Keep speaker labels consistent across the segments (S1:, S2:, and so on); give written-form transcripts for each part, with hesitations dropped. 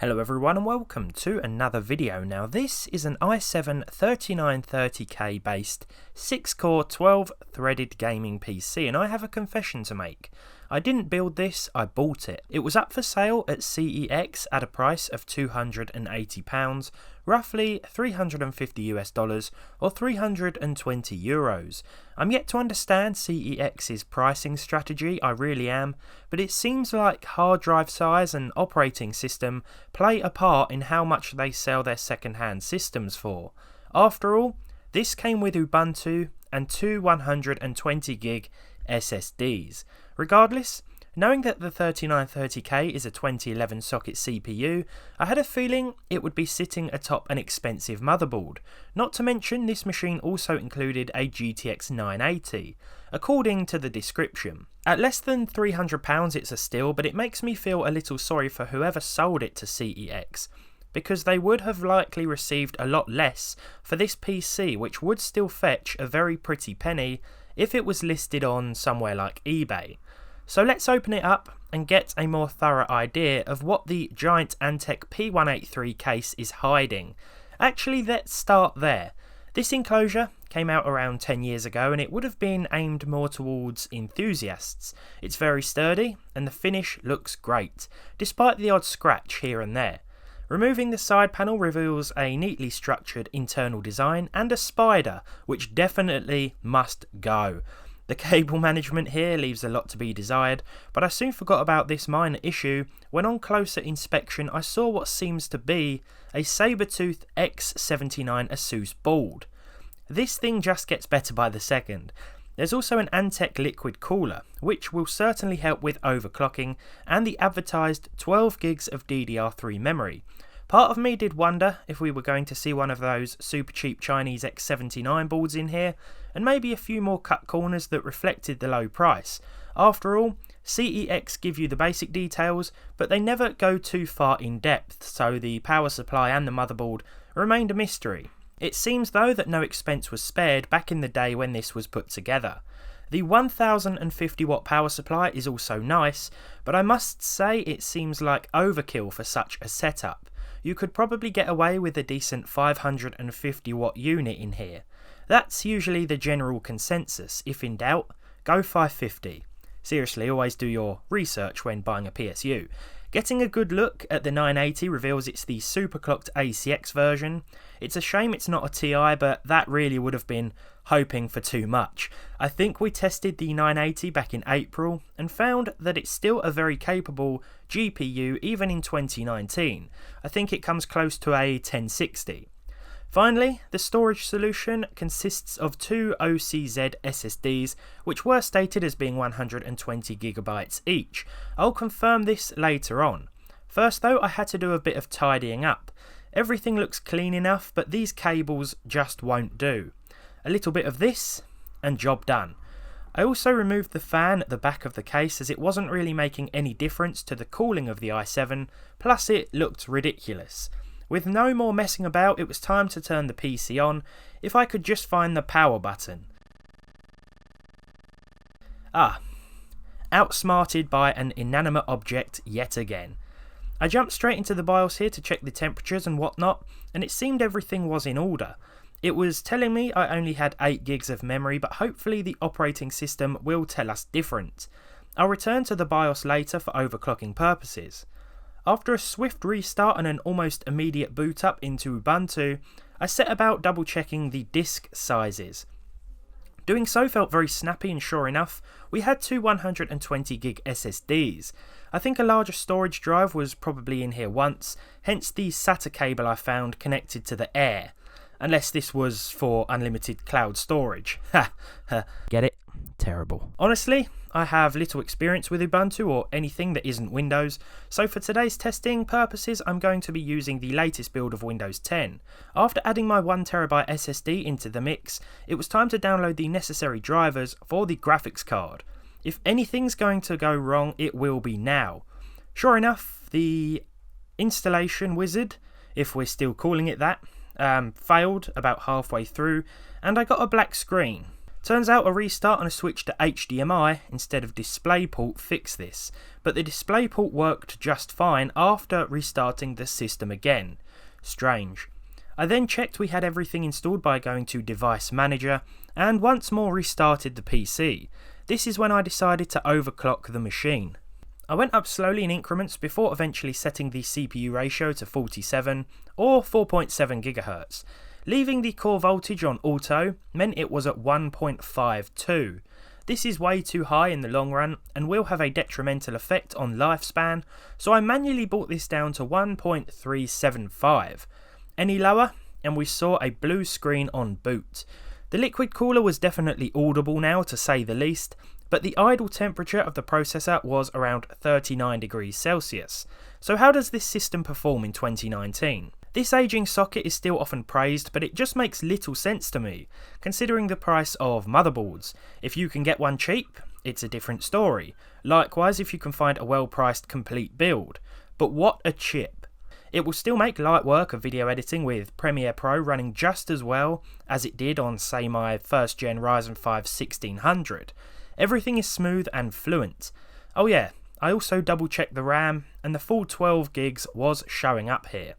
S1: Hello everyone and welcome to another video. Now this is an i7 3930K based 6-core 12-threaded gaming PC, and I have a confession to make. I didn't build this, I bought it. It was up for sale at CEX at a price of £280, roughly $350 or 320 euros. I'm yet to understand CEX's pricing strategy, I really am, but it seems like hard drive size and operating system play a part in how much they sell their second-hand systems for. After all, this came with Ubuntu and two 120GB SSDs. Regardless, knowing that the 3930K is a 2011 socket CPU, I had a feeling it would be sitting atop an expensive motherboard. Not to mention, this machine also included a GTX 980, according to the description. At less than £300 it's a steal, but it makes me feel a little sorry for whoever sold it to CEX, because they would have likely received a lot less for this PC, which would still fetch a very pretty penny if it was listed on somewhere like eBay. So let's open it up and get a more thorough idea of what the giant Antec P183 case is hiding. Actually, let's start there. This enclosure came out around 10 years ago and it would have been aimed more towards enthusiasts. It's very sturdy and the finish looks great, despite the odd scratch here and there. Removing the side panel reveals a neatly structured internal design and a spider, which definitely must go. The cable management here leaves a lot to be desired, but I soon forgot about this minor issue when on closer inspection I saw what seems to be a Sabertooth X79 ASUS board. This thing just gets better by the second. There's also an Antec liquid cooler, which will certainly help with overclocking, and the advertised 12 gigs of DDR3 memory. Part of me did wonder if we were going to see one of those super cheap Chinese X79 boards in here, and maybe a few more cut corners that reflected the low price. After all, CEX give you the basic details, but they never go too far in depth, so the power supply and the motherboard remained a mystery. It seems though that no expense was spared back in the day when this was put together. The 1050 watt power supply is also nice, but I must say it seems like overkill for such a setup. You could probably get away with a decent 550 watt unit in here. That's usually the general consensus. If in doubt, go 550. Seriously, always do your research when buying a PSU. Getting a good look at the 980 reveals it's the superclocked CEX version. It's a shame it's not a TI, but that really would have been hoping for too much. I think we tested the 980 back in April and found that it's still a very capable GPU even in 2019. I think it comes close to a 1060. Finally, the storage solution consists of two OCZ SSDs, which were stated as being 120GB each. I'll confirm this later on. First though, I had to do a bit of tidying up. Everything looks clean enough, but these cables just won't do. A little bit of this, and job done. I also removed the fan at the back of the case as it wasn't really making any difference to the cooling of the i7, plus it looked ridiculous. With no more messing about, it was time to turn the PC on, if I could just find the power button. Outsmarted by an inanimate object yet again. I jumped straight into the BIOS here to check the temperatures and whatnot, and it seemed everything was in order. It was telling me I only had 8 gigs of memory, but hopefully the operating system will tell us different. I'll return to the BIOS later for overclocking purposes. After a swift restart and an almost immediate boot up into Ubuntu, I set about double checking the disk sizes. Doing so felt very snappy, and sure enough, we had two 120GB SSDs. I think a larger storage drive was probably in here once, hence the SATA cable I found connected to the Air. Unless this was for unlimited cloud storage. Get it? Terrible. Honestly, I have little experience with Ubuntu or anything that isn't Windows, so for today's testing purposes I'm going to be using the latest build of Windows 10. After adding my 1TB SSD into the mix, it was time to download the necessary drivers for the graphics card. If anything's going to go wrong, it will be now. Sure enough, the installation wizard, if we're still calling it that, failed about halfway through, and I got a black screen. Turns out a restart and a switch to HDMI instead of DisplayPort fixed this, but the DisplayPort worked just fine after restarting the system again. Strange. I then checked we had everything installed by going to Device Manager and once more restarted the PC. This is when I decided to overclock the machine. I went up slowly in increments before eventually setting the CPU ratio to 47 or 4.7 GHz. Leaving the core voltage on auto meant it was at 1.52. This is way too high in the long run and will have a detrimental effect on lifespan, so I manually brought this down to 1.375. Any lower and we saw a blue screen on boot. The liquid cooler was definitely audible now, to say the least, but the idle temperature of the processor was around 39 degrees Celsius. So how does this system perform in 2019? This aging socket is still often praised, but it just makes little sense to me, considering the price of motherboards. If you can get one cheap, it's a different story. Likewise, if you can find a well-priced complete build. But what a chip! It will still make light work of video editing with Premiere Pro running just as well as it did on, say, my first gen Ryzen 5 1600. Everything is smooth and fluent. Oh yeah, I also double checked the RAM, and the full 12 gigs was showing up here.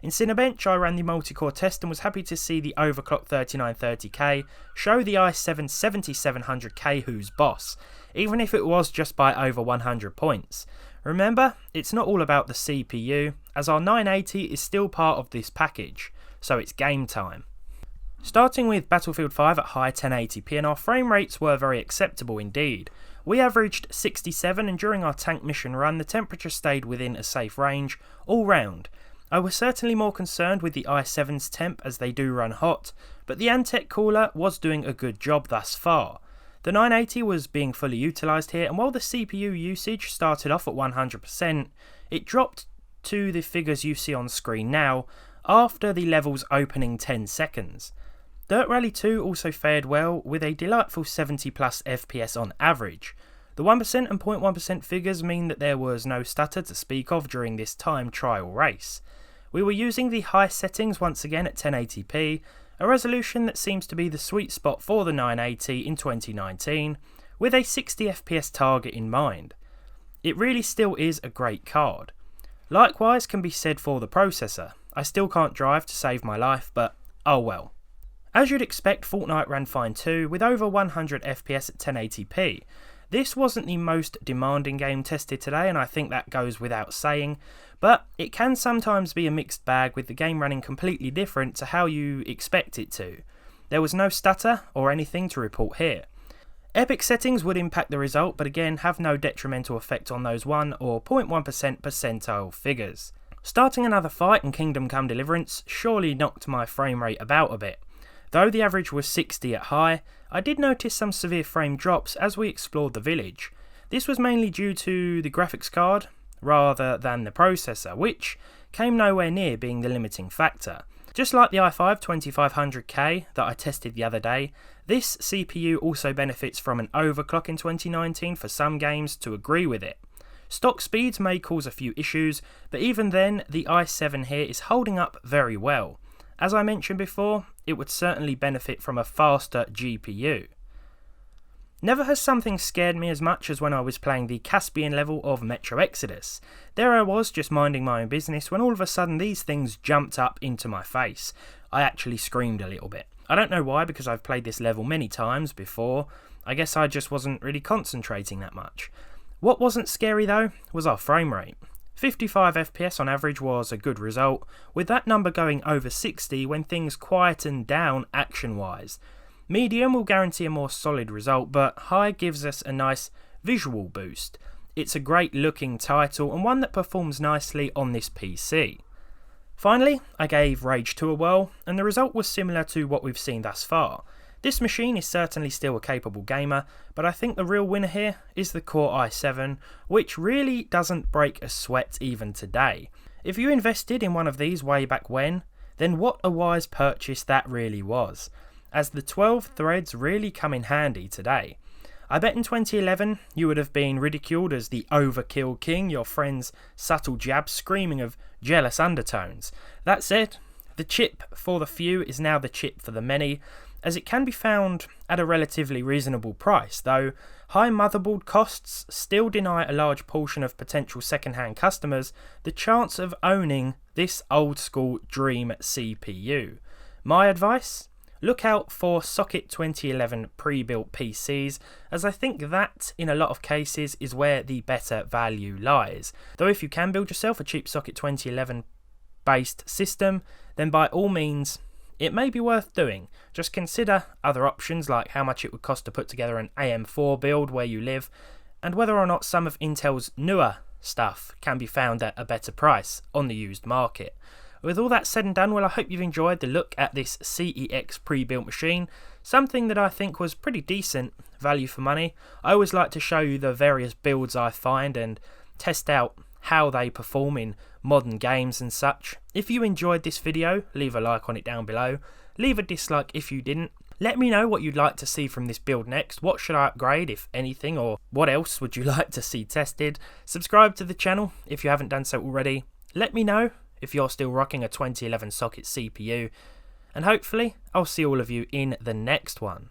S1: In Cinebench, I ran the multi-core test and was happy to see the Overclock 3930K show the i7 7700K who's boss, even if it was just by over 100 points. Remember, it's not all about the CPU, as our 980 is still part of this package, so it's game time. Starting with Battlefield 5 at high 1080p, and our frame rates were very acceptable indeed. We averaged 67, and during our tank mission run the temperature stayed within a safe range all round. I was certainly more concerned with the i7's temp as they do run hot, but the Antec cooler was doing a good job thus far. The 980 was being fully utilised here, and while the CPU usage started off at 100%, it dropped to the figures you see on screen now after the level's opening 10 seconds. Dirt Rally 2 also fared well with a delightful 70 plus FPS on average. The 1% and 0.1% figures mean that there was no stutter to speak of during this time trial race. We were using the high settings once again at 1080p, a resolution that seems to be the sweet spot for the 980 in 2019, with a 60 FPS target in mind. It really still is a great card. Likewise can be said for the processor. I still can't drive to save my life, but oh well. As you'd expect, Fortnite ran fine too, with over 100 FPS at 1080p. This wasn't the most demanding game tested today, and I think that goes without saying, but it can sometimes be a mixed bag with the game running completely different to how you expect it to. There was no stutter or anything to report here. Epic settings would impact the result, but again have no detrimental effect on those 1 or 0.1% percentile figures. Starting another fight in Kingdom Come Deliverance surely knocked my frame rate about a bit. Though the average was 60 at high, I did notice some severe frame drops as we explored the village. This was mainly due to the graphics card rather than the processor, which came nowhere near being the limiting factor. Just like the i5 2500K that I tested the other day, this CPU also benefits from an overclock in 2019 for some games to agree with it. Stock speeds may cause a few issues, but even then the i7 here is holding up very well. As I mentioned before, it would certainly benefit from a faster GPU. Never has something scared me as much as when I was playing the Caspian level of Metro Exodus. There I was just minding my own business when all of a sudden these things jumped up into my face. I actually screamed a little bit. I don't know why, because I've played this level many times before. I guess I just wasn't really concentrating that much. What wasn't scary though was our frame rate. 55 FPS on average was a good result, with that number going over 60 when things quietened down action-wise. Medium will guarantee a more solid result, but high gives us a nice visual boost. It's a great looking title and one that performs nicely on this PC. Finally, I gave Rage 2 a whirl, and the result was similar to what we've seen thus far. This machine is certainly still a capable gamer, but I think the real winner here is the Core i7, which really doesn't break a sweat even today. If you invested in one of these way back when, then what a wise purchase that really was, as the 12 threads really come in handy today. I bet in 2011 you would have been ridiculed as the overkill king, your friends' subtle jabs screaming of jealous undertones. That said, the chip for the few is now the chip for the many, as it can be found at a relatively reasonable price, though high motherboard costs still deny a large portion of potential second-hand customers the chance of owning this old school dream CPU. My advice? Look out for Socket 2011 pre-built PCs, as I think that, in a lot of cases, is where the better value lies. Though if you can build yourself a cheap Socket 2011 based system, then by all means, it may be worth doing. Just consider other options like how much it would cost to put together an AM4 build where you live, and whether or not some of Intel's newer stuff can be found at a better price on the used market. With all that said and done, well, I hope you've enjoyed the look at this CEX pre-built machine, something that I think was pretty decent value for money. I always like to show you the various builds I find and test out how they perform in modern games and such. If you enjoyed this video, leave a like on it down below. Leave a dislike if you didn't. Let me know what you'd like to see from this build next. What should I upgrade, if anything, or what else would you like to see tested? Subscribe to the channel if you haven't done so already. Let me know if you're still rocking a 2011 socket CPU, and hopefully I'll see all of you in the next one.